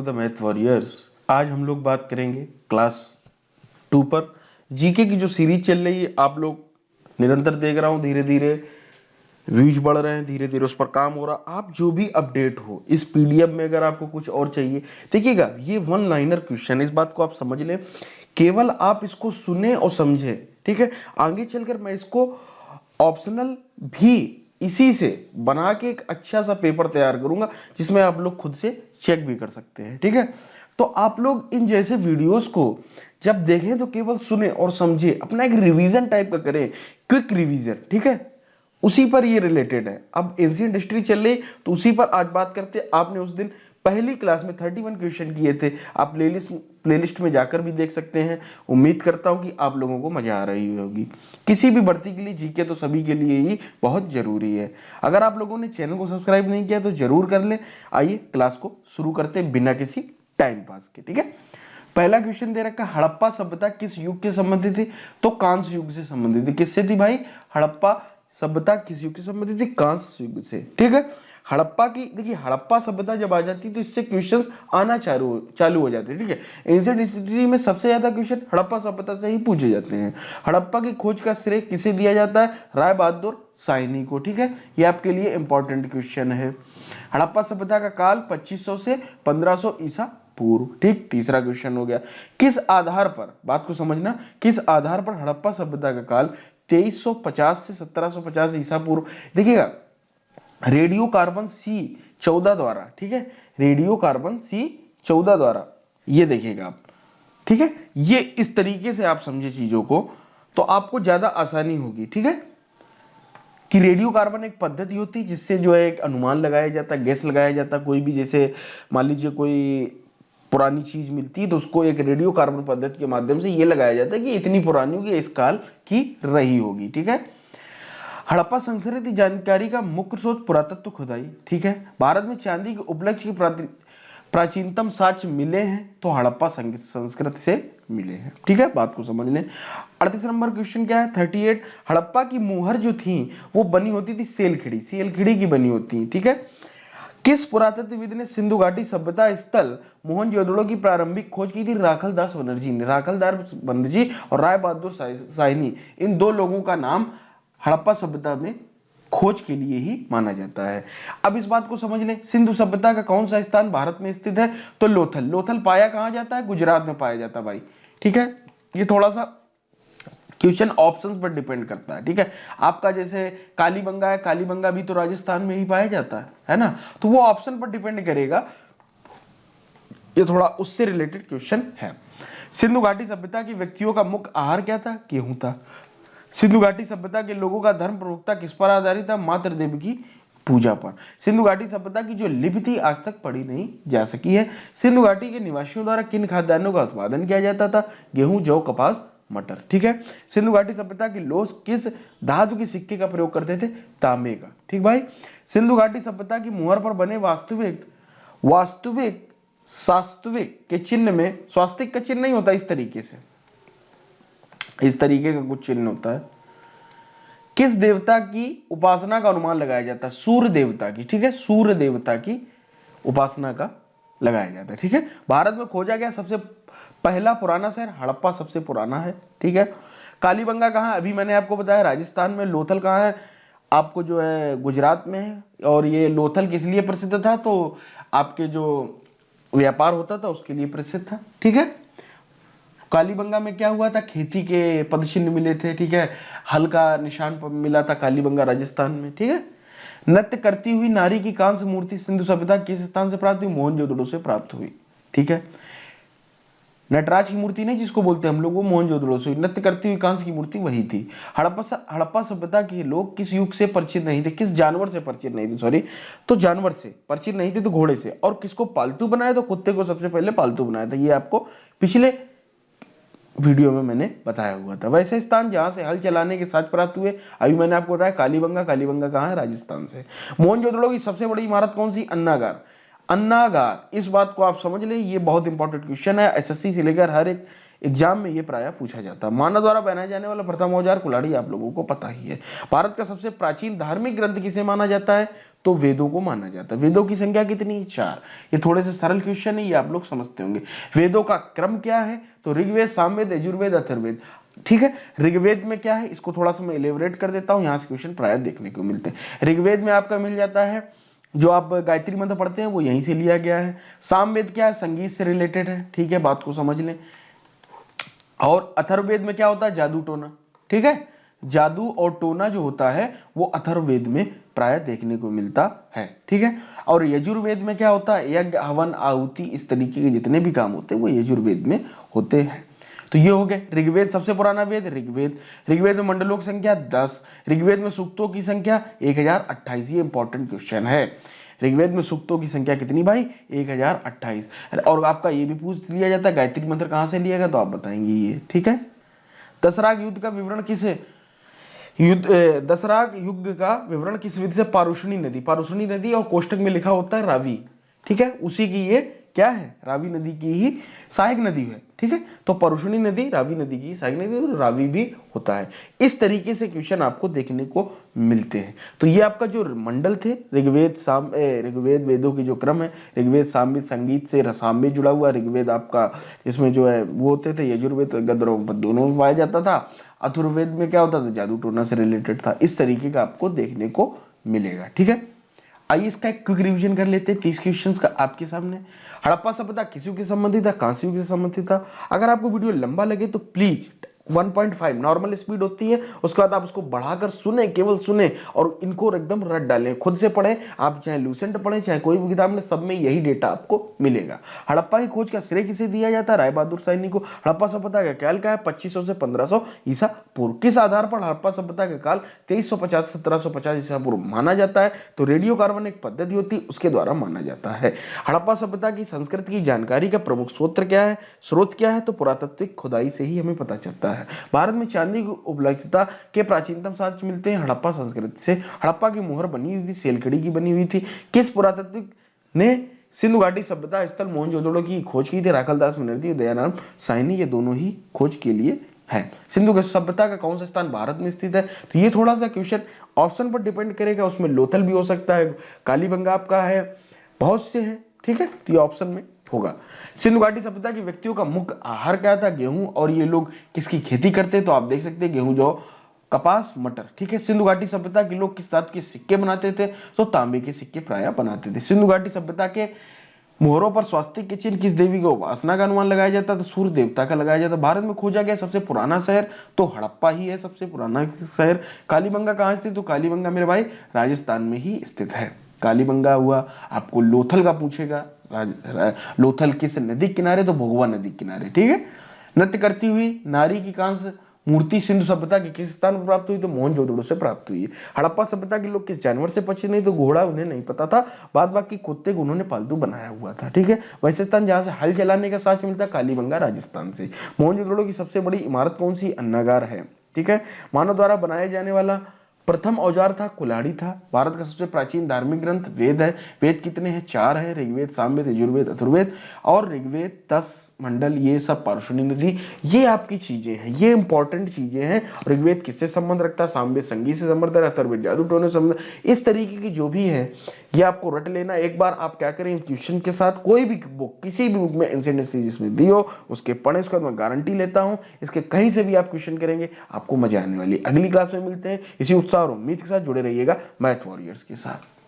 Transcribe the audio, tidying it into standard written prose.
To the math warriors. आज हम लोग बात करेंगे क्लास 2 पर। जीके की जो सीरीज चल रही है आप लोग निरंतर देख रहा हूँ, धीरे धीरे व्यूज बढ़ रहे हैं, धीरे धीरे उस पर काम हो रहा। आप जो भी अपडेट हो इस पीडीएफ में, अगर आपको कुछ और चाहिए देखिएगा, ये वन लाइनर क्वेश्चन है, इस बात को आप समझ लें। केवल आप इसको सुने और समझे, ठीक है। आगे चलकर मैं इसको ऑप्शनल भी इसी से बना के एक अच्छा सा पेपर तैयार करूंगा, जिसमें आप लोग खुद से चेक भी कर सकते हैं, ठीक है। तो आप लोग इन जैसे वीडियोस को जब देखें तो केवल सुने और समझे, अपना एक रिवीजन टाइप का करें, क्विक रिवीजन, ठीक है। उसी पर ये रिलेटेड है। अब एंशिएंट हिस्ट्री चल रही तो उसी पर आज बात करते हैं। आपने उस दिन पहली क्लास में 31 क्वेश्चन किए थे, आप प्लेलिस्ट में जाकर भी देख सकते हैं। उम्मीद करता हूं कि आप लोगों को मजा आ रही होगी। किसी भी भर्ती के लिए जीके तो सभी के लिए ही बहुत जरूरी है। अगर आप लोगों ने चैनल को सब्सक्राइब नहीं किया तो जरूर कर लें। आइए क्लास को शुरू करते हैं बिना किसी टाइम पास के, ठीक है। पहला क्वेश्चन दे रखा, हड़प्पा सभ्यता किस युग के संबंधित थी? तो कांस्य युग से संबंधित थी। किससे थी भाई? हड़प्पा सभ्यता किस युग से संबंधित थी? कांस्य युग से, ठीक है। हड़प्पा की, देखिए हड़प्पा सभ्यता जब आ जाती है तो इससे क्वेश्चंस आना चालू हो जाते हैं, ठीक है। एंशिएंट हिस्ट्री में सबसे ज्यादा क्वेश्चन हड़प्पा सभ्यता से ही पूछे जाते हैं। हड़प्पा की खोज का श्रेय किसे दिया जाता है? राय बहादुर साहनी को, ठीक है। ये आपके लिए इंपॉर्टेंट क्वेश्चन है। हड़प्पा सभ्यता का काल 2500 से 1500 ईसा पूर्व, ठीक। तीसरा क्वेश्चन हो गया, किस आधार पर, बात को समझना, किस आधार पर हड़प्पा सभ्यता का काल 2350 से 1750 ईसा पूर्व? देखिएगा, रेडियो कार्बन C14 द्वारा, ठीक है, रेडियो कार्बन C14 द्वारा, ये देखिएगा आप, ठीक है। ये इस तरीके से आप समझे चीजों को तो आपको ज्यादा आसानी होगी, ठीक है। कि रेडियो कार्बन एक पद्धति होती है जिससे जो है एक अनुमान लगाया जाता है, गैस लगाया जाता है। कोई भी, जैसे मान लीजिए कोई पुरानी चीज मिलती है तो उसको एक रेडियो कार्बन पद्धति के माध्यम से ये लगाया जाता है कि इतनी पुरानी होगी, इस काल की रही होगी, ठीक है। हड़प्पा संस्कृति जानकारी का मुख्य स्रोत पुरातत्व खुदाई, ठीक है। भारत में चांदी के उपलक्ष्य की प्राचीनतम साक्ष्य मिले हैं तो हड़प्पा संस्कृति से मिले हैं, ठीक है। बात को समझ लें। 38 नंबर क्वेश्चन क्या है? 38, हड़प्पा की मुहर जो थी वो बनी होती थी सेलखिड़ी की बनी होती, ठीक है। किस पुरातत्वविद ने सिंधु घाटी सभ्यता स्थल मोहनजोदड़ो की प्रारंभिक खोज की थी? राखलदास बनर्जी ने। राखलदास बनर्जी और राय बहादुर साहनी, इन दो लोगों का नाम हड़प्पा सभ्यता में खोज के लिए ही माना जाता है। अब इस बात को समझ लें, सिंधु सभ्यता का कौन सा स्थान भारत में स्थित है? तो लोथल। लोथल पाया कहां जाता है? गुजरात में पाया जाता है भाई, ठीक है। ये थोड़ा सा क्वेश्चन ऑप्शंस पर डिपेंड करता है, ठीक है। आपका जैसे कालीबंगा है, कालीबंगा भी तो राजस्थान में ही पाया जाता है ना। तो वो ऑप्शन पर डिपेंड करेगा, ये थोड़ा उससे रिलेटेड क्वेश्चन है। सिंधु घाटी सभ्यता की व्यक्तियों का मुख्य आहार क्या था? गेहूं था। सिंधु घाटी सभ्यता के लोगों का धर्म प्रमुखता किस पर आधारित था? मातृ देवी की पूजा पर। सिंधु घाटी सभ्यता की जो लिपि थी आज तक पढ़ी नहीं जा सकी है। सिंधु घाटी के निवासियों द्वारा किन खाद्यान्नों का उत्पादन किया जाता था? गेहूं, जौ, कपास, मटर, ठीक है। सिंधु घाटी सभ्यता के लोग किस धातु के सिक्के का प्रयोग करते थे? तांबे का, ठीक भाई। सिंधु घाटी सभ्यता की मुहर पर बने वास्तविक सास्तविक के चिन्ह में स्वास्तिक का चिन्ह नहीं होता, इस तरीके से, इस तरीके का कुछ चिन्ह होता है। किस देवता की उपासना का अनुमान लगाया जाता है? सूर्य देवता की, ठीक है। सूर्य देवता की उपासना का लगाया जाता है, ठीक है। भारत में खोजा गया सबसे पहला पुराना शहर हड़प्पा सबसे पुराना है, ठीक है। कालीबंगा कहाँ? अभी मैंने आपको बताया राजस्थान में। लोथल कहाँ है? आपको जो है गुजरात में है। और ये लोथल किस लिए प्रसिद्ध था? तो आपके जो व्यापार होता था उसके लिए प्रसिद्ध था, ठीक है। कालीबंगा में क्या हुआ था? खेती के पदचिन्ह मिले थे, ठीक है। हल का निशान मिला था कालीबंगा राजस्थान में, ठीक है। नृत्य करती हुई नारी की कांस्य मूर्ति सिंधु सभ्यता किस स्थान से प्राप्त हुई? मोहनजोदड़ो से प्राप्त हुई, ठीक है। नटराज की मूर्ति नहीं जिसको बोलते हैं हम लोग, वो मोहनजोदड़ो से नृत्य करती हुई कांस्य की मूर्ति वही थी। हड़प्पा सभ्यता के लोग किस युग से परिचित नहीं थे? किस जानवर से परिचित नहीं थे? सॉरी, तो जानवर से परिचित नहीं थे तो घोड़े से। और किसको पालतू बनाया? तो कुत्ते को सबसे पहले पालतू बनाया था। ये आपको पिछले वीडियो में मैंने बताया हुआ था। वैसे स्थान जहां से हल चलाने के साथ प्राप्त हुए, अभी मैंने आपको बताया कालीबंगा। कालीबंगा कहाँ है? राजस्थान से। मोहनजोदड़ो की सबसे बड़ी इमारत कौन सी? अन्नागार। अन्नागार, इस बात को आप समझ लें, ये बहुत इंपॉर्टेंट क्वेश्चन है। एसएससी से लेकर हर एक एग्जाम में ये प्रायः पूछा जाता है। मानव द्वारा बनाए जाने वाला प्रथम औजार कुल्हाड़ी आप लोगों को पता ही है। भारत का सबसे प्राचीन धार्मिक ग्रंथ किसे माना जाता है, तो वेदों को माना जाता है। वेदों की संख्या कितनी, 4। ये थोड़े से सरल क्वेश्चन है, ये आप लोग समझते होंगे। वेदों का क्रम क्या है, तो ऋग्वेद, सामवेद, यजुर्वेद, अथर्ववेद। ठीक है, ऋग्वेद में क्या है, इसको थोड़ा सा मैं इलेबोरेट कर देता हूं, यहां से क्वेश्चन प्रायः देखने को मिलते हैं। ऋग्वेद में आपका मिल जाता है, जो आप गायत्री मंत्र पढ़ते हैं वो यहीं से लिया गया है। सामवेद क्या है, संगीत से रिलेटेड है, ठीक है, बात को समझ लें। और अथर्ववेद में क्या होता है, जादू टोना। ठीक है, जादू और टोना जो होता है वो अथर्ववेद में प्राय देखने को मिलता है। ठीक है, और यजुर्वेद में क्या होता है, यज्ञ, हवन, आहुति, इस तरीके के जितने भी काम होते हैं वो यजुर्वेद में होते हैं। तो ये हो गए ऋग्वेद, सबसे पुराना वेद ऋग्वेद। ऋग्वेद में मंडलों की संख्या 10। ऋग्वेद में सूक्तों की संख्या 1028। ये इंपॉर्टेंट क्वेश्चन है। ऋग्वेद में सूक्तों की संख्या कितनी भाई, 1028। और आपका ये भी पूछ लिया जाता है गायत्री मंत्र कहां से लिया गया, तो आप बताएंगे ये। ठीक है, दसराग युद्ध का विवरण किसे, दसराग युग का विवरण किस विधि से, पारुषणी नदी। पारुषणी नदी और कोष्टक में लिखा होता है रावी। ठीक है, उसी की ये क्या है, रावी नदी की ही सहायक नदी है। ठीक है, तो परुषणी नदी रावी नदी की सहायक नदी, और रावी भी होता है। इस तरीके से क्वेश्चन आपको देखने को मिलते हैं। तो ये आपका जो मंडल थे, ऋग्वेद, ऋग्वेद वेदों की जो क्रम है, ऋग्वेद, सामवेद, संगीत से सामवेद जुड़ा हुआ, ऋग्वेद आपका इसमें जो है वो होते थे, यजुर्वेद गद्र दोनों में पाया जाता था, अथर्ववेद में क्या होता था, जादू टोना से रिलेटेड था। इस तरीके का आपको देखने को मिलेगा। ठीक है, आइए इसका एक क्विक रिवीजन कर लेते हैं 30 क्वेश्चंस का आपके सामने। हड़प्पा सभ्यता किस युग से संबंधित था, कांस्य युग से संबंधित था। अगर आपको वीडियो लंबा लगे तो प्लीज 1.5 नॉर्मल स्पीड होती है, उसके बाद आप उसको बढ़ाकर सुने, केवल सुने और इनको एकदम रट डालें, खुद से पढ़ें। आप चाहे लूसेंट पढ़ें, चाहे कोई भी किताब में, सब में यही डेटा आपको मिलेगा। हड़प्पा की खोज का श्रेय किसे दिया जाता है, राय बहादुर शाही को। हड़प्पा सभ्यता का काल क्या है, 2500 से 1500 ईसा पूर्व। किस आधार पर हड़प्पा सभ्यता का काल 2350 से 1750 ईसा पूर्व माना जाता है, तो रेडियो कार्बन एक पद्धति होती है, उसके द्वारा माना जाता है। हड़प्पा सभ्यता की संस्कृति की जानकारी का प्रमुख स्रोत क्या है, तो पुरातात्विक खुदाई से ही हमें पता चलता है। भारत में चांदी की उपलब्धता के प्राचीनतम साक्ष्य मिलते हैं हड़प्पा संस्कृति से। हड़प्पा की मुहर बनी हुई थी, सेलकड़ी की बनी हुई थी। किस पुरातात्विक ने सिंधु घाटी सभ्यता स्थल मोहनजोदड़ो की खोज की थी, राखलदास बनर्जी और दयानंद साहनी, ये दोनों ही खोज के लिए है। सिंधु सभ्यता का कौन सा स्थान भारत में स्थित है, तो ये थोड़ा सा क्वेश्चन ऑप्शन पर डिपेंड करेगा, उसमें लोथल भी हो सकता है, कालीबंगा आपका है, बहुत से हैं। ठीक है, तो ये ऑप्शन में होगा। सिंधु घाटी सभ्यता के व्यक्तियों का मुख्य आहार क्या था, गेहूं, और ये लोग किसकी खेती करते, तो आप देख सकते हैं गेहूं, जौ, कपास, मटर। ठीक है, सिंधु घाटी सभ्यता के लोग किस धातु के सिक्के बनाते थे, तो तांबे के सिक्के प्रायः बनाते थे। सिंधु घाटी सभ्यता के मोहरों पर स्वास्तिक के चिन्ह किस देवी की उपासना का अनुमान लगाया जाता है, तो सूर्य देवता का लगाया जाता है। भारत में खोजा गया सबसे पुराना शहर, तो हड़प्पा ही है सबसे पुराना शहर। कालीबंगा कहाँ स्थित, तो कालीबंगा मेरे भाई राजस्थान में ही स्थित है। कालीबंगा हुआ, आपको लोथल का पूछेगा, लोथल किस नदी किनारे, तो भोगवा नदी किनारे। ठीक है, नृत्य करती हुई नारी की कांस्य मूर्ति सिंधु सभ्यता के किस स्थान पर प्राप्त हुई, तो मोहनजोदड़ो से प्राप्त हुई है। हड़प्पा सभ्यता के लोग किस जानवर से पचे नहीं, तो घोड़ा उन्हें नहीं पता था, बाद बाकी कुत्ते को उन्होंने पालतू बनाया हुआ था। ठीक है, वैसे स्थान जहां से हल चलाने का साक्ष्य मिलता है, कालीबंगा राजस्थान से। मोहनजोदड़ो की सबसे बड़ी इमारत कौन सी, अन्नागार है। ठीक है, मानव द्वारा बनाया जाने वाला प्रथम औजार था, कुल्हाड़ी था। भारत का सबसे प्राचीन धार्मिक ग्रंथ वेद है। वेद कितने हैं, 4 है, ऋग्वेद, सामवेद, यजुर्वेद, अथर्ववेद। और ऋग्वेद 10 मंडल, ये सब पारुषणी नदी, ये आपकी चीजें हैं, ये इंपॉर्टेंट चीजें हैं। ऋग्वेद किससे संबंध रखता है, सामवेद संगीत से संबंध है, अथर्ववेद जादू टोने से संबंध। इस तरीके की जो भी है ये आपको रट लेना। एक बार आप क्या करें, ट्यूशन के साथ कोई भी बुक, किसी भी बुक में एंशिएंट सीरीज में दी हो उसके पढ़ें, उसके बाद मैं गारंटी लेता हूं इसके कहीं से भी आप क्वेश्चन करेंगे आपको मजा आने वाली। अगली क्लास में मिलते हैं, इसी उत्साह और उम्मीद के साथ जुड़े रहिएगा मैथ वॉरियर्स के साथ।